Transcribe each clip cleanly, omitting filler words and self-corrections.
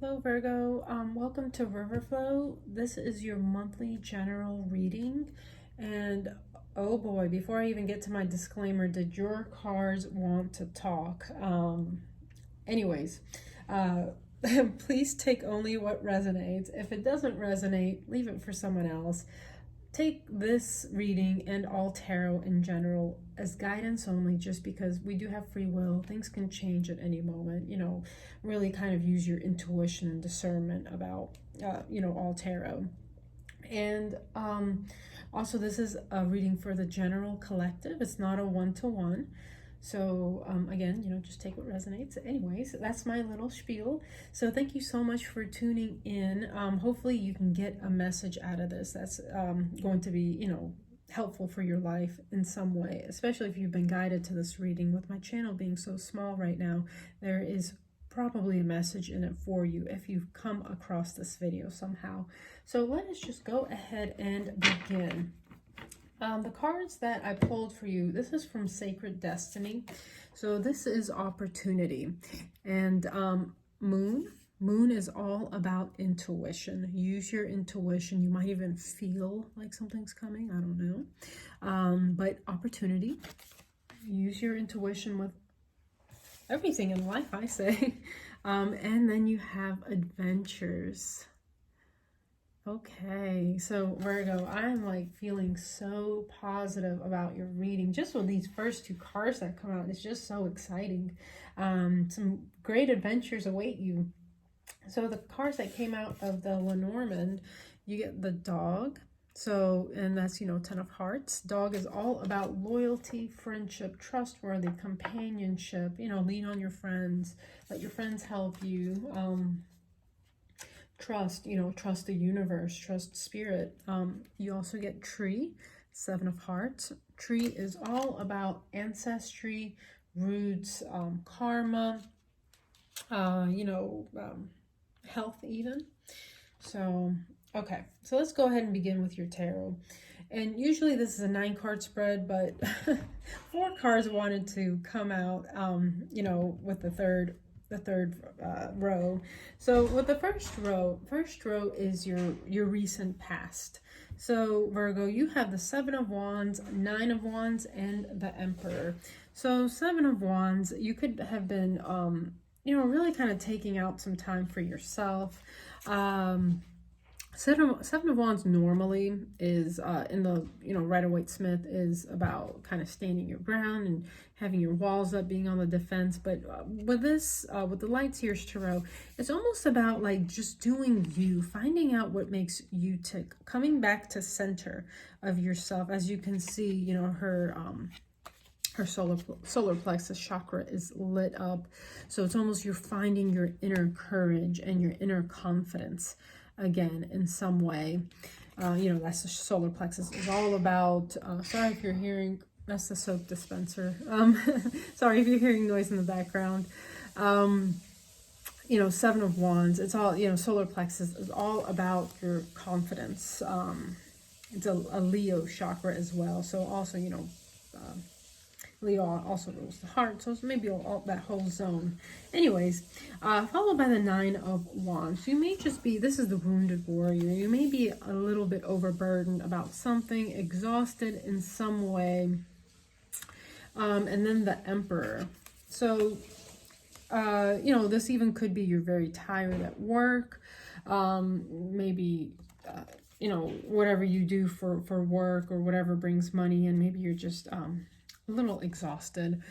Hello Virgo, welcome to Riverflow. This is your monthly general reading, and oh boy, before I even get to my disclaimer, did your cards want to talk? Anyways, please take only what resonates. If it doesn't resonate, leave it for someone else. Take this reading and all tarot in general as guidance only, just because we do have free will. Things can change at any moment. Really kind of use your intuition and discernment about all tarot. And also, this is a reading for the general collective. It's not a one-to-one. So again, just take what resonates. Anyways, that's my little spiel. So thank you so much for tuning in. Hopefully you can get a message out of this that's going to be, helpful for your life in some way, especially if you've been guided to this reading. With my channel being so small right now, there is probably a message in it for you if you've come across this video somehow. So let us just go ahead and begin. The cards that I pulled for you, this is from Sacred Destiny. So this is opportunity. And Moon is all about intuition. Use your intuition. You might even feel like something's coming. I don't know. But opportunity. Use your intuition with everything in life, I say. And then you have adventures. Okay, so Virgo, I'm like feeling so positive about your reading. Just with these first two cards that come out, it's just so exciting. Some great adventures await you. So the cards that came out of the Lenormand, you get the dog. So, and that's, 10 of hearts. Dog is all about loyalty, friendship, trustworthy, companionship, lean on your friends, let your friends help you. Trust, trust the universe, trust spirit. You also get tree, 7 of hearts. Tree is all about ancestry, roots, karma, health even. So, okay, so let's go ahead and begin with your tarot. And usually this is a 9-card spread, but 4 cards wanted to come out, with the third row. So with the first row is your recent past. So Virgo, you have the 7 of Wands, 9 of Wands, and the Emperor. So 7 of Wands, you could have been really kind of taking out some time for yourself. Seven of Wands normally is in the Rider-Waite-Smith is about kind of standing your ground and having your walls up, being on the defense. But with this, with the Light Seers Tarot, it's almost about like just doing you, finding out what makes you tick, coming back to center of yourself. As you can see, her solar plexus chakra is lit up. So it's almost you're finding your inner courage and your inner confidence again in some way. That's the solar plexus is all about. Sorry if you're hearing, that's the soap dispenser. Sorry if you're hearing noise in the background. 7 of Wands, it's all, solar plexus is all about your confidence. It's a Leo chakra as well. So also, Leo also rules the heart, so it's maybe all that whole zone. Anyways, followed by the 9 of Wands. You may just be, this is the wounded warrior. You may be a little bit overburdened about something, exhausted in some way. And then the Emperor. So, this even could be you're very tired at work. Maybe, whatever you do for work or whatever brings money in, maybe you're just a little exhausted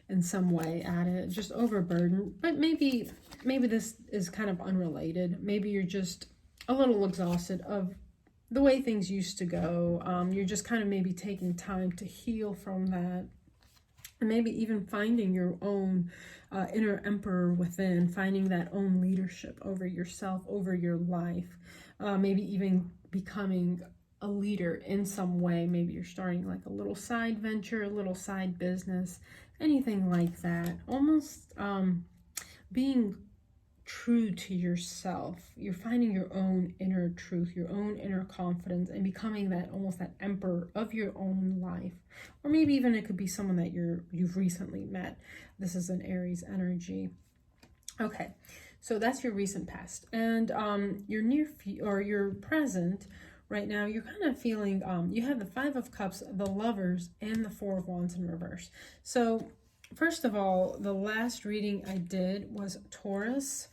in some way at it, just overburdened. But maybe this is kind of unrelated. Maybe you're just a little exhausted of the way things used to go. You're just kind of maybe taking time to heal from that, and maybe even finding your own inner emperor within, finding that own leadership over yourself, over your life. Maybe even becoming a leader in some way. Maybe you're starting like a little side venture, a little side business, anything like that. Almost being true to yourself. You're finding your own inner truth, your own inner confidence, and becoming that almost that emperor of your own life. Or maybe even it could be someone that you've recently met. This is an Aries energy. Okay, So that's your recent past. And your your present right now, you're kind of feeling, you have the Five of Cups, the Lovers, and the Four of Wands in reverse. So first of all, the last reading I did was Taurus,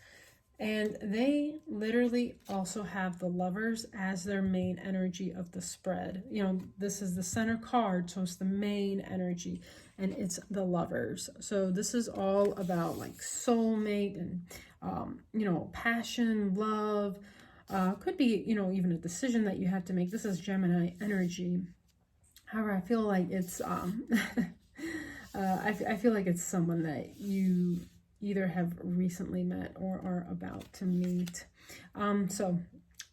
and they literally also have the Lovers as their main energy of the spread. You know, this is the center card, so it's the main energy, and it's the Lovers. So this is all about like soulmate and, you know, passion, love. Could be, you know, even a decision that you have to make. This is Gemini energy. However, I feel like it's, I feel like it's someone that you either have recently met or are about to meet. So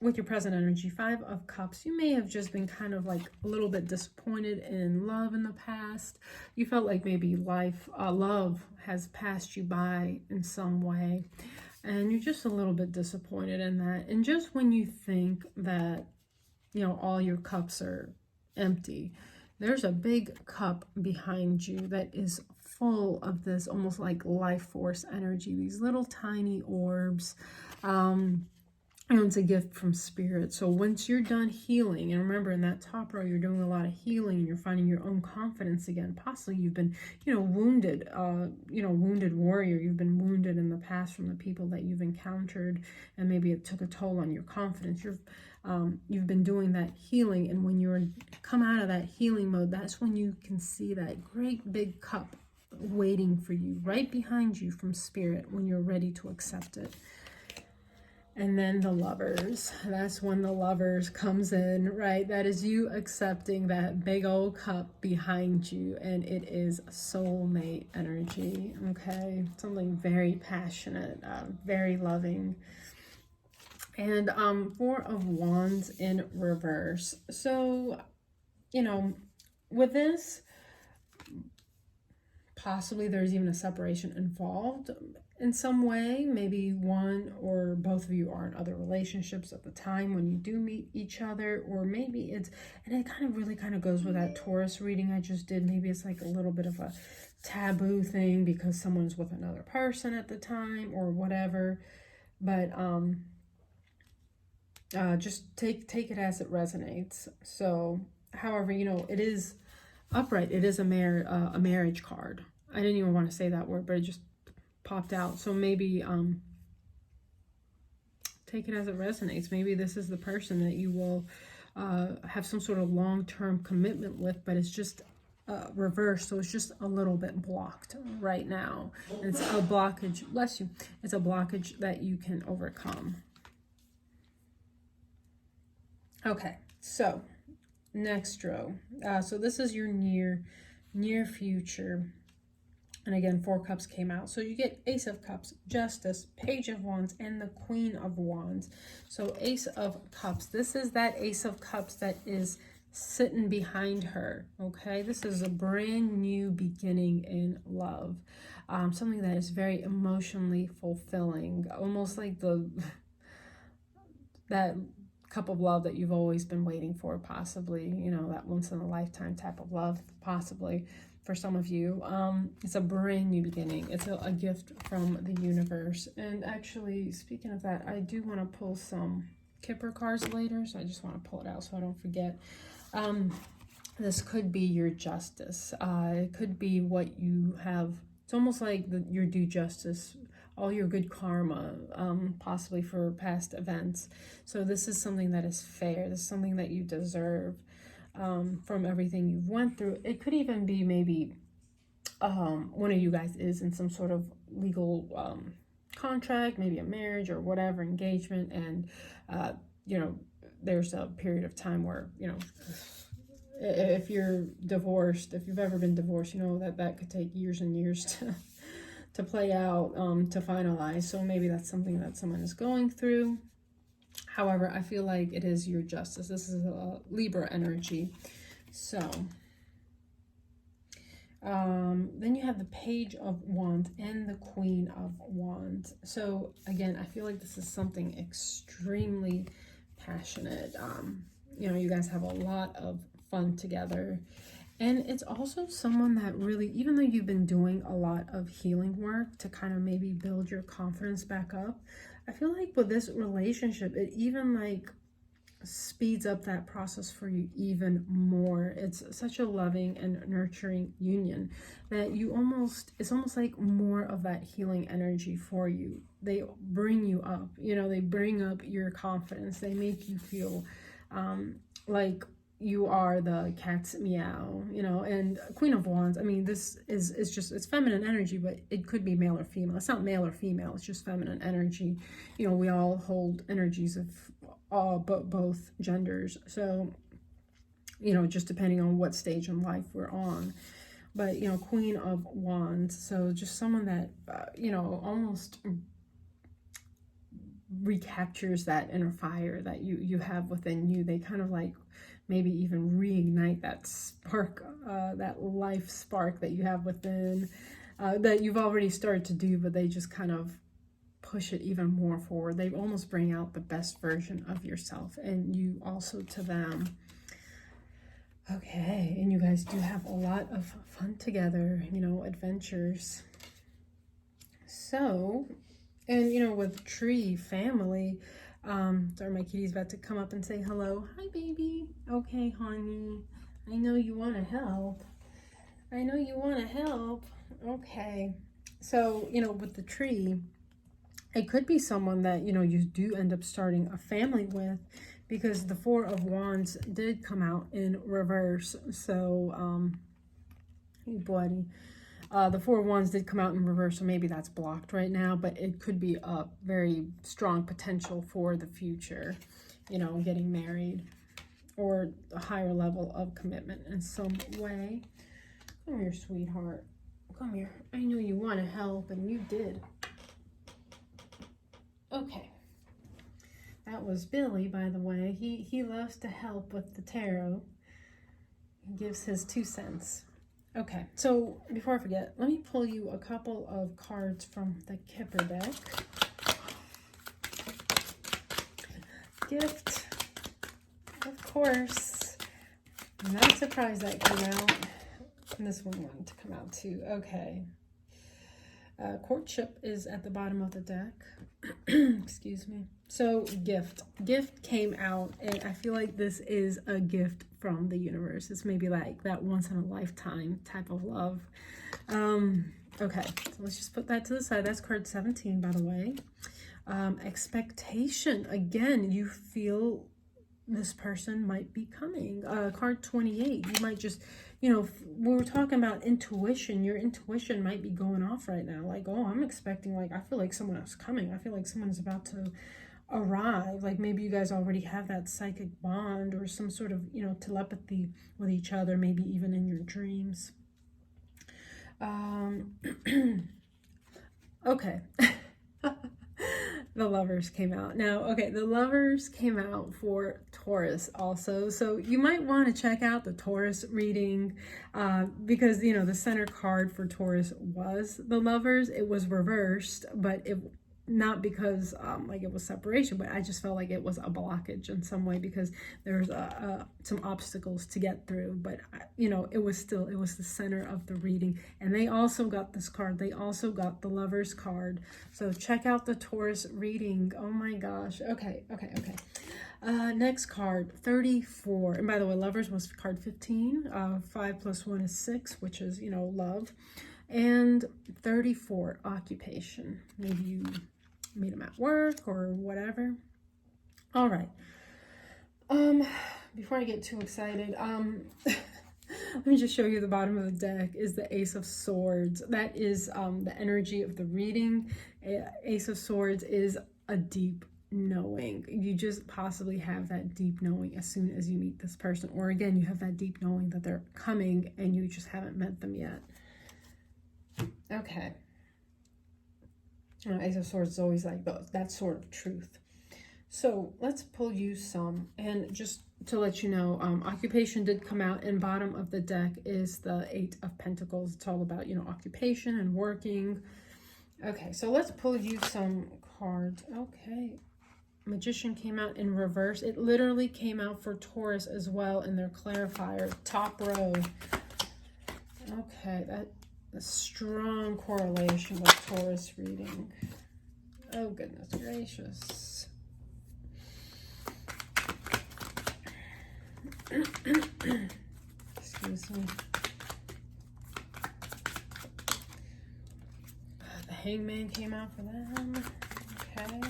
with your present energy, Five of Cups, you may have just been kind of like a little bit disappointed in love in the past. You felt like maybe love has passed you by in some way, and you're just a little bit disappointed in that. And just when you think that, you know, all your cups are empty, there's a big cup behind you that is full of this almost like life force energy, these little tiny orbs. And it's a gift from spirit. So once you're done healing, and remember in that top row, you're doing a lot of healing and you're finding your own confidence again. Possibly you've been, you know, wounded, wounded warrior. You've been wounded in the past from the people that you've encountered, and maybe it took a toll on your confidence. You've been doing that healing, and when you come out of that healing mode, that's when you can see that great big cup waiting for you right behind you from spirit when you're ready to accept it. And then the Lovers, that's when the Lovers comes in, right? That is you accepting that big old cup behind you, and it is soulmate energy, okay? Something very passionate, very loving. And Four of Wands in reverse. So, you know, with this, possibly there's even a separation involved in some way. Maybe one or both of you are in other relationships at the time when you do meet each other, or maybe it's, and it really goes with that Taurus reading I just did. Maybe it's like a little bit of a taboo thing because someone's with another person at the time or whatever. But just take it as it resonates. So, however, you know, it is upright. It is a marriage card. I didn't even want to say that word, but it just popped out. So maybe take it as it resonates. Maybe this is the person that you will have some sort of long-term commitment with, but it's just reversed, so it's just a little bit blocked right now. And it's a blockage, bless you, it's a blockage that you can overcome. Okay, so next row. So this is your near future. And again, Four Cups came out. So you get Ace of Cups, Justice, Page of Wands, and the Queen of Wands. So Ace of Cups. This is that Ace of Cups that is sitting behind her, okay? This is a brand new beginning in love. Something that is very emotionally fulfilling. Almost like that cup of love that you've always been waiting for, possibly. You know, that once in a lifetime type of love, possibly. For some of you, it's a brand new beginning. It's a gift from the universe. And actually, speaking of that, I do want to pull some Kipper cards later, so I just want to pull it out so I don't forget. This could be your justice. It could be what you have. It's almost like your due justice, all your good karma, possibly for past events. So this is something that is fair. This is something that you deserve. From everything you've went through. It could even be maybe one of you guys is in some sort of legal contract, maybe a marriage or whatever, engagement, and you know, there's a period of time where, you know, if you're divorced, if you've ever been divorced, you know that could take years and years to play out, to finalize. So maybe that's something that someone is going through. However, I feel like it is your justice. This is a Libra energy. So, then you have the Page of Wands and the Queen of Wands. So, again, I feel like this is something extremely passionate. You know, you guys have a lot of fun together. And it's also someone that really, even though you've been doing a lot of healing work to kind of maybe build your confidence back up, I feel like with this relationship, it even like speeds up that process for you even more. It's such a loving and nurturing union that it's almost like more of that healing energy for you. They bring you up, you know, they bring up your confidence. They make you feel like you are the cat's meow, you know. And Queen of Wands, I mean, this is just, it's feminine energy, but it could be male or female. It's not male or female, it's just feminine energy. You know, we all hold energies of both genders, so, you know, just depending on what stage in life we're on. But, you know, Queen of Wands, so just someone that, you know, almost recaptures that inner fire that you have within you. They kind of like maybe even reignite that spark, that life spark that you have within, that you've already started to do, but they just kind of push it even more forward. They almost bring out the best version of yourself, and you also to them. Okay, and you guys do have a lot of fun together, you know, adventures. So, and you know, with Tree family, sorry, my kitty's about to come up and say hello. Hi, baby. Okay, honey. I know you want to help. I know you want to help. Okay. So, you know, with the Tree, it could be someone that, you know, you do end up starting a family with, because the Four of Wands did come out in reverse. So, hey, buddy. The Four of Wands did come out in reverse, so maybe that's blocked right now, but it could be a very strong potential for the future, you know, getting married or a higher level of commitment in some way. Come here, sweetheart. Come here. I know you want to help, and you did. Okay. That was Billy, by the way. He loves to help with the tarot. He gives his 2 cents. Okay, so before I forget, let me pull you a couple of cards from the Kipper deck. Gift, of course. I'm not surprised that came out. And this one wanted to come out too. Okay. Courtship is at the bottom of the deck. Excuse me. So gift came out, and I feel like this is a gift from the universe. It's maybe like that once in a lifetime type of love. Okay, so let's just put that to the side. That's card 17, by the way. Expectation. Again, you feel this person might be coming. Card 28, you might just, you know, we were talking about intuition. Your intuition might be going off right now. Like, oh, I'm expecting, like, I feel like someone else coming. I feel like someone's about to arrive. Like maybe you guys already have that psychic bond or some sort of, you know, telepathy with each other, maybe even in your dreams. Okay. The Lovers came out. Now, okay, the Lovers came out for Taurus also. So you might want to check out the Taurus reading because, you know, the center card for Taurus was the Lovers. It was reversed, but it not because like it was separation, but I just felt like it was a blockage in some way because there's some obstacles to get through. But you know, it was the center of the reading, and they also got this card. They also got the Lovers card. So check out the Taurus reading. Oh my gosh. Okay. Next card, 34. And by the way, Lovers was card 15. 5 + 1 is 6, which is, you know, love. And 34, occupation. Maybe you meet them at work or whatever. All right. Before I get too excited, let me just show you the bottom of the deck is the Ace of Swords. That is the energy of the reading. Ace of Swords is a deep knowing. You just possibly have that deep knowing as soon as you meet this person, or again, you have that deep knowing that they're coming and you just haven't met them yet. Okay. Ace of Swords is always like that sort of truth. So let's pull you some, and just to let you know, occupation did come out, and bottom of the deck is the 8 of Pentacles. It's all about, you know, occupation and working. Okay, so let's pull you some cards. Okay. Magician came out in reverse. It literally came out for Taurus as well in their clarifier, top row. Okay, that a strong correlation with Taurus reading. Oh, goodness gracious. Excuse me. The Hangman came out for them. Okay.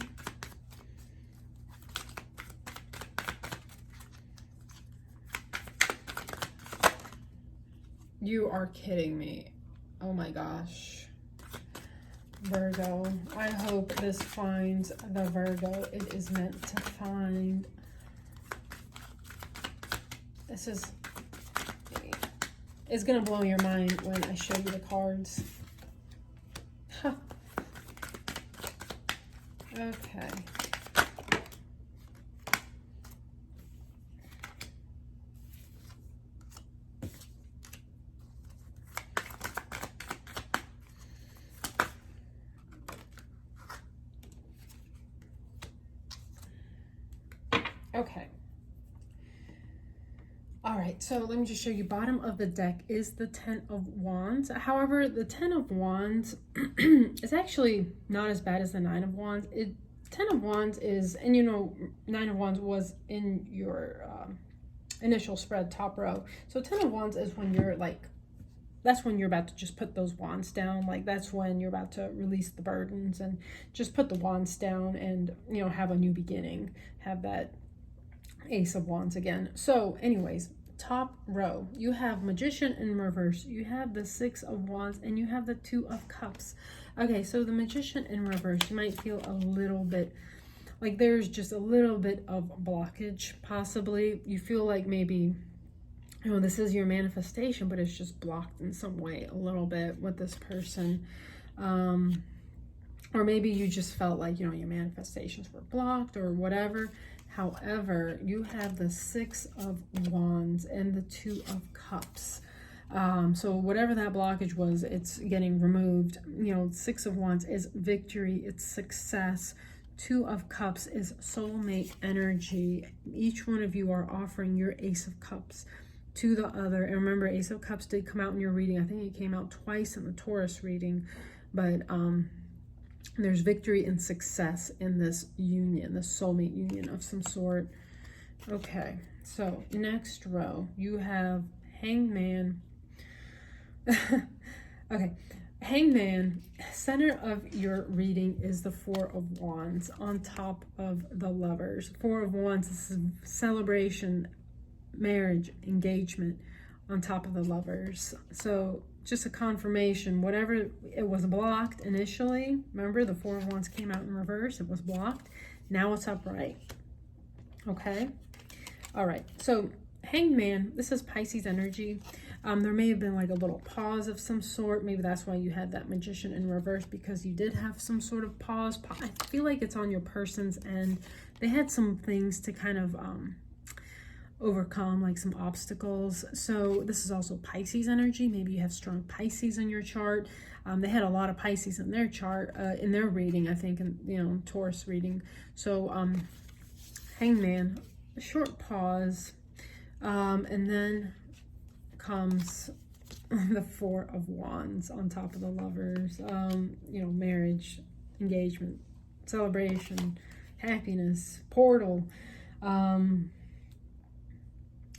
You are kidding me. Oh my gosh. Virgo. I hope this finds the Virgo it is meant to find. This is... It's going to blow your mind when I show you the cards. Huh. Okay. Okay. All right, so let me just show you. Bottom of the deck is the Ten of Wands. However, the Ten of Wands is actually not as bad as the Nine of Wands. Ten of Wands is, and you know, Nine of Wands was in your initial spread, top row. So Ten of Wands is when you're like, that's when you're about to just put those wands down. Like, that's when you're about to release the burdens and just put the wands down and, you know, have a new beginning. Have that Ace of Wands again. So anyways, top row, you have Magician in reverse, you have the Six of Wands, and you have the Two of Cups. Okay, so the Magician in reverse, you might feel a little bit like there's just a little bit of blockage, possibly. You feel like maybe, you know, this is your manifestation, but it's just blocked in some way a little bit with this person. Or maybe you just felt like, you know, your manifestations were blocked or whatever. However, you have the Six of Wands and the Two of Cups. So whatever that blockage was, it's getting removed. You know, Six of Wands is victory, it's success. Two of Cups is soulmate energy. Each one of you are offering your Ace of Cups to the other. And remember, Ace of Cups did come out in your reading. I think it came out twice in the Taurus reading. But there's victory and success in this union, this soulmate union of some sort. Okay, so next row, you have Hangman. Okay, Hangman, center of your reading is the Four of Wands on top of the Lovers. Four of Wands is celebration, marriage, engagement on top of the Lovers. So just a confirmation, whatever it was blocked initially, remember the Four of Wands came out in reverse, it was blocked, now it's upright. Okay, all right, so Hangman, this is Pisces energy. There may have been like a little pause of some sort. Maybe that's why you had that Magician in reverse, because you did have some sort of pause. I feel like it's on your person's end. They had some things to kind of overcome, like some obstacles. So this is also Pisces energy. Maybe you have strong Pisces in your chart. They had a lot of Pisces in their chart, in their reading, I think, and you know, Taurus reading. So Hangman, a short pause, and then comes the Four of Wands on top of the Lovers. You know, marriage, engagement, celebration, happiness, portal.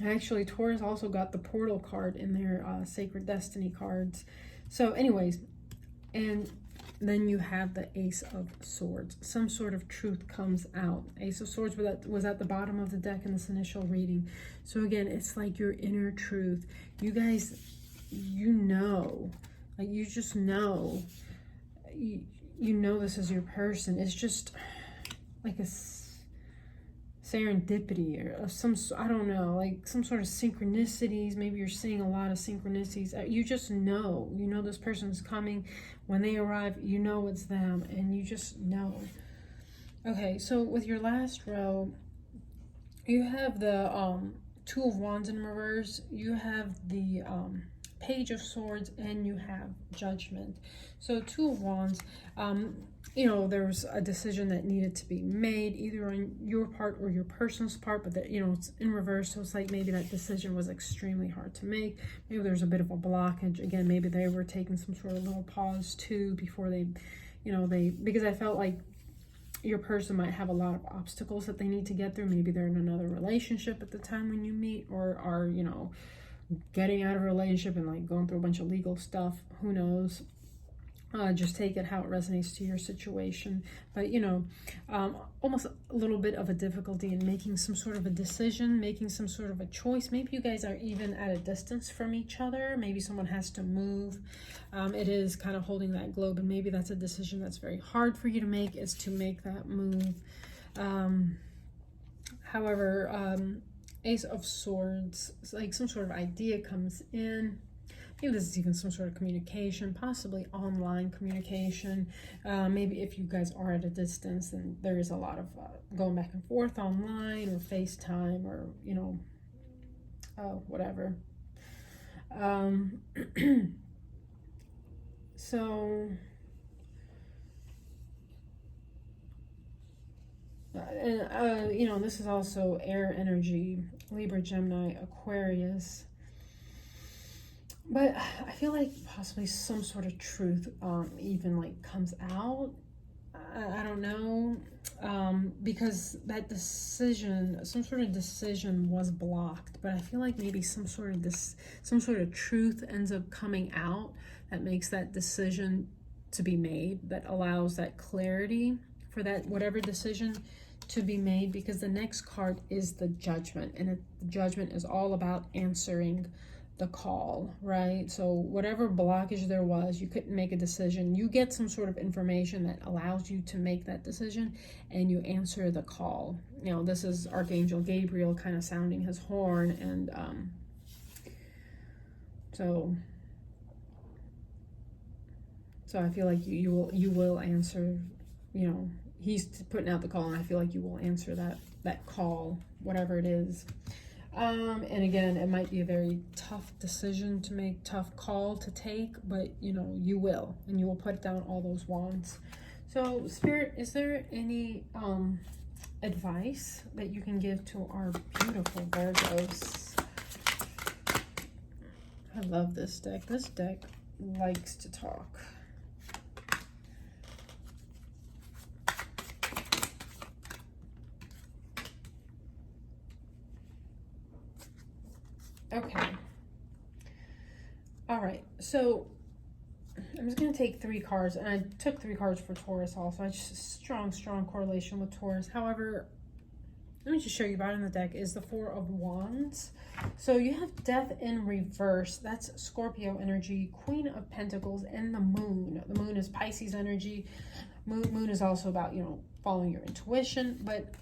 Actually, Taurus also got the portal card in their Sacred Destiny cards. So anyways, and then you have the Ace of Swords. Some sort of truth comes out. Ace of Swords was at the bottom of the deck in this initial reading. So again, it's like your inner truth. You guys, you know, like you just know, you know this is your person. It's just like a serendipity or some, I don't know, like some sort of synchronicities. Maybe you're seeing a lot of synchronicities. You just know, you know this person's coming. When they arrive, you know it's them, and you just know. Okay, so with your last row, you have the Two of Wands in reverse. You have the Page of Swords, and you have Judgment. So Two of Wands, you know, there was a decision that needed to be made either on your part or your person's part, but that, you know, it's in reverse. So it's like maybe that decision was extremely hard to make. Maybe there's a bit of a blockage. Again, maybe they were taking some sort of little pause too before they, you know, because I felt like your person might have a lot of obstacles that they need to get through. Maybe they're in another relationship at the time when you meet, or are, you know, getting out of a relationship and like going through a bunch of legal stuff. Who knows? Just take it how it resonates to your situation. But, you know, almost a little bit of a difficulty in making some sort of a decision, making some sort of a choice. Maybe you guys are even at a distance from each other. Maybe someone has to move. It is kind of holding that globe, and maybe that's a decision that's very hard for you to make, is to make that move. However, Ace of Swords, like some sort of idea comes in. Maybe this is even some sort of communication, possibly online communication. Maybe if you guys are at a distance, then there is a lot of going back and forth online, or FaceTime, or, you know, whatever. So, you know, this is also air energy, Libra, Gemini, Aquarius. But I feel like possibly some sort of truth even like comes out. I don't know, because that decision, some sort of decision was blocked. But I feel like maybe some sort of truth ends up coming out that makes that decision to be made, that allows that clarity for that whatever decision to be made. Because the next card is the Judgment, and the Judgment is all about answering the call, right? So whatever blockage there was, you couldn't make a decision, you get some sort of information that allows you to make that decision, and you answer the call. You know, this is Archangel Gabriel kind of sounding his horn, and so I feel like you will answer. You know, he's putting out the call, and I feel like you will answer that call, whatever it is. And again, it might be a very tough decision to make, tough call to take, but, you know, you will, and you will put down all those wands. So, Spirit, is there any advice that you can give to our beautiful Virgos? I love this deck. This deck likes to talk. Okay. All right. So I'm just going to take 3 cards, and I took 3 cards for Taurus also. I just strong correlation with Taurus. However, let me just show you about in the deck is the 4 of Wands. So you have Death in reverse. That's Scorpio energy, Queen of Pentacles, and the Moon. The Moon is Pisces energy. Moon is also about, you know, following your intuition, but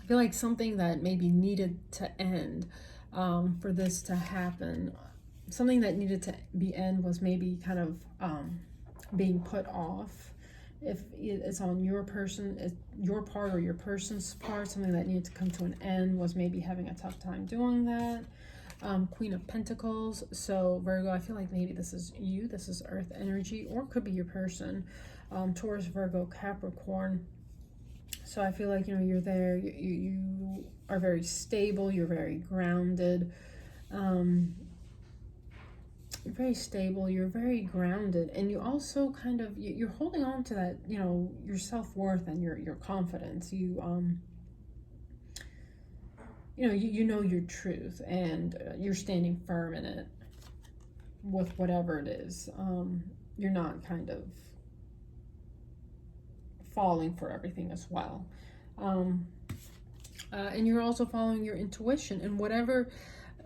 I feel like something that maybe needed to end for this to happen, something that needed to be end was maybe kind of being put off. If it's on your person, your part or your person's part, something that needed to come to an end was maybe having a tough time doing that. Queen of Pentacles. So Virgo, I feel like maybe this is you, this is Earth energy, or it could be your person. Taurus, Virgo, Capricorn. So I feel like, you know, you're there, you are very stable, you're very grounded, you're very stable, you're very grounded, and you also kind of, you're holding on to that, you know, your self-worth and your confidence. You know your truth, and you're standing firm in it with whatever it is. You're not kind of falling for everything as well. And you're also following your intuition, and whatever,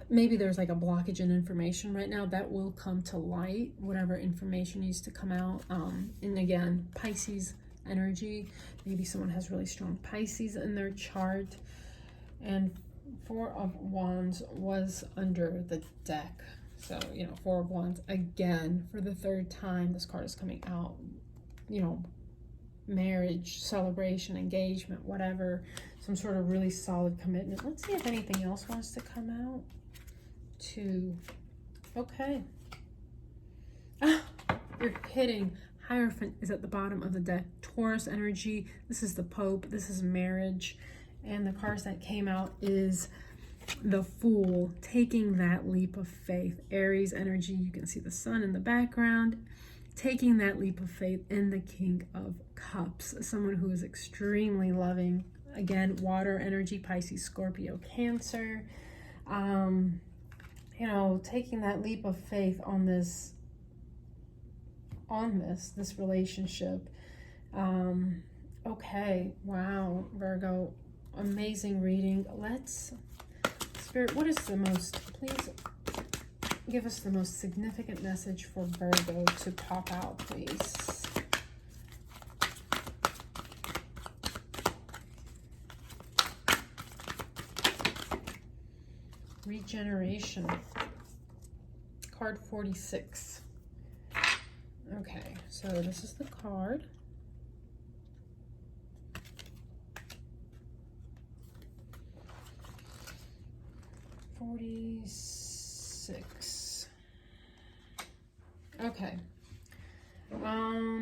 maybe there's like a blockage in information right now that will come to light, whatever information needs to come out. And again, Pisces energy, maybe someone has really strong Pisces in their chart. And 4 of Wands was under the deck. So, you know, 4 of Wands again for the 3rd time this card is coming out. You know, marriage, celebration, engagement, whatever, some sort of really solid commitment. Let's see if anything else wants to come out. 2. Okay. You're kidding. Hierophant is at the bottom of the deck. Taurus energy. This is the Pope. This is marriage. And the cards that came out is the Fool, taking that leap of faith. Aries energy. You can see the sun in the background. Taking that leap of faith. And the King of Cups. Someone who is extremely loving. Again, water energy. Pisces, Scorpio, Cancer. You know, taking that leap of faith on this relationship. Okay, wow, Virgo, amazing reading. Let's, Spirit, what is the most, please give us the most significant message for Virgo to pop out, please. Regeneration, card 46. Okay, so this is the card. $46. Okay.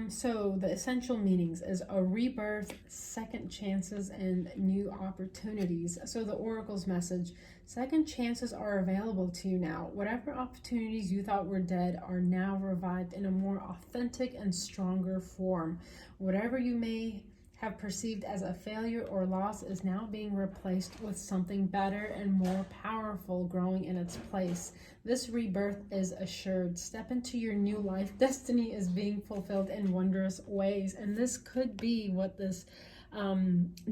So the essential meanings is a rebirth, second chances, and new opportunities. So the Oracle's message, second chances are available to you now. Whatever opportunities you thought were dead are now revived in a more authentic and stronger form. Whatever you may have perceived as a failure or loss is now being replaced with something better and more powerful growing in its place. This rebirth is assured. Step into your new life. Destiny is being fulfilled in wondrous ways. And this could be what this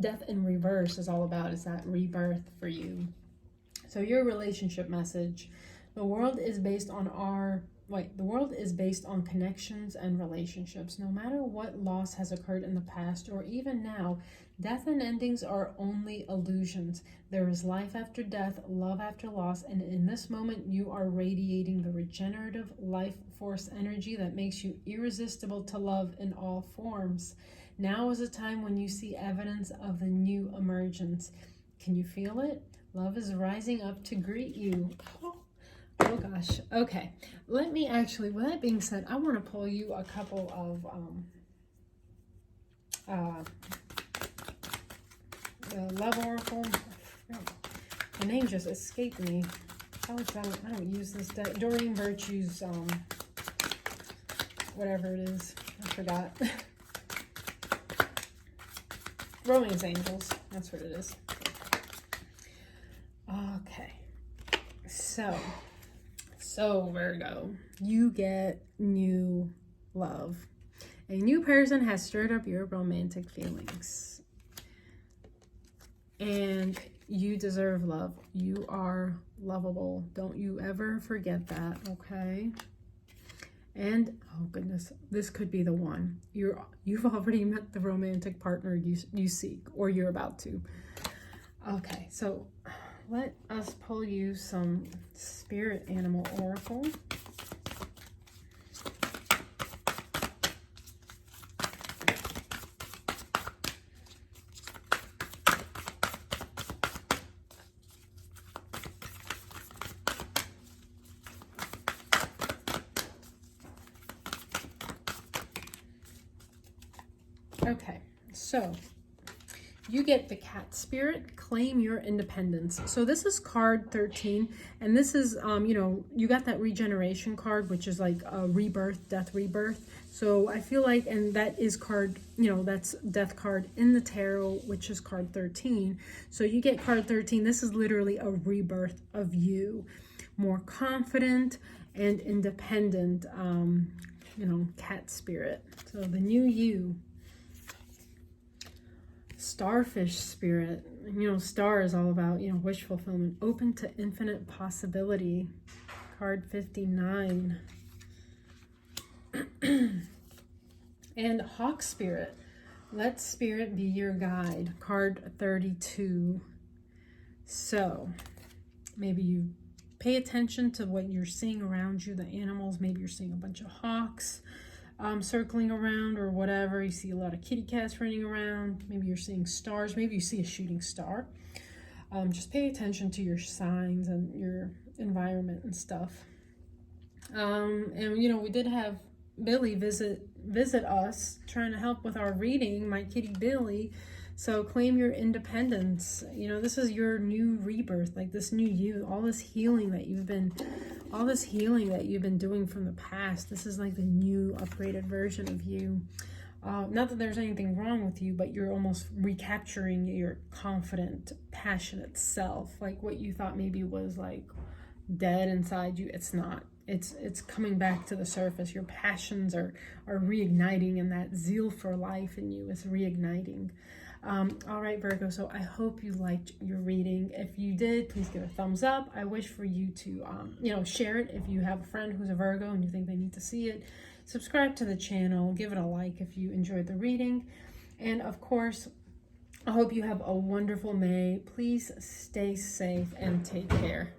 death in reverse is all about, is that rebirth for you. So your relationship message, the world is based on connections and relationships. No matter what loss has occurred in the past or even now, death and endings are only illusions. There is life after death, love after loss, and in this moment you are radiating the regenerative life force energy that makes you irresistible to love in all forms. Now is a time when you see evidence of the new emergence. Can you feel it? Love is rising up to greet you. Oh gosh. Okay. Let me actually, with that being said, I want to pull you a couple of Love Oracle. The name just escaped me. I don't use this deck. Doreen Virtue's whatever it is. I forgot. Romance Angels. That's what it is. Okay. So Virgo, you get new love. A new person has stirred up your romantic feelings. And you deserve love. You are lovable. Don't you ever forget that, okay? And, oh goodness, this could be the one. You've already met the romantic partner you seek, or you're about to. Okay, so let us pull you some spirit animal oracle. Okay, so you get the cat spirit, claim your independence. So this is card 13, and this is, you know, you got that regeneration card, which is like a rebirth, death rebirth. So I feel like, and that is card, you know, that's death card in the tarot, which is card 13. So you get card 13. This is literally a rebirth of you, more confident and independent, you know, cat spirit. So the new you. Starfish spirit, you know, star is all about, you know, wish fulfillment, open to infinite possibility. Card 59. And hawk spirit, let spirit be your guide. Card 32. So maybe you pay attention to what you're seeing around you, the animals. Maybe you're seeing a bunch of hawks circling around or whatever. You see a lot of kitty cats running around. Maybe you're seeing stars. Maybe you see a shooting star. Just pay attention to your signs and your environment and stuff. And, you know, we did have Billy visit us, trying to help with our reading, my kitty Billy. So claim your independence. You know, this is your new rebirth, like this new you, all this healing that you've been doing from the past. This is like the new upgraded version of you. Not that there's anything wrong with you, but you're almost recapturing your confident, passionate self. Like what you thought maybe was like dead inside you, it's not. It's coming back to the surface. Your passions are reigniting, and that zeal for life in you is reigniting. All right, Virgo, so I hope you liked your reading. If you did, please give a thumbs up. I wish for you to, you know, share it if you have a friend who's a Virgo and you think they need to see it. Subscribe to the channel. Give it a like if you enjoyed the reading. And, of course, I hope you have a wonderful May. Please stay safe and take care.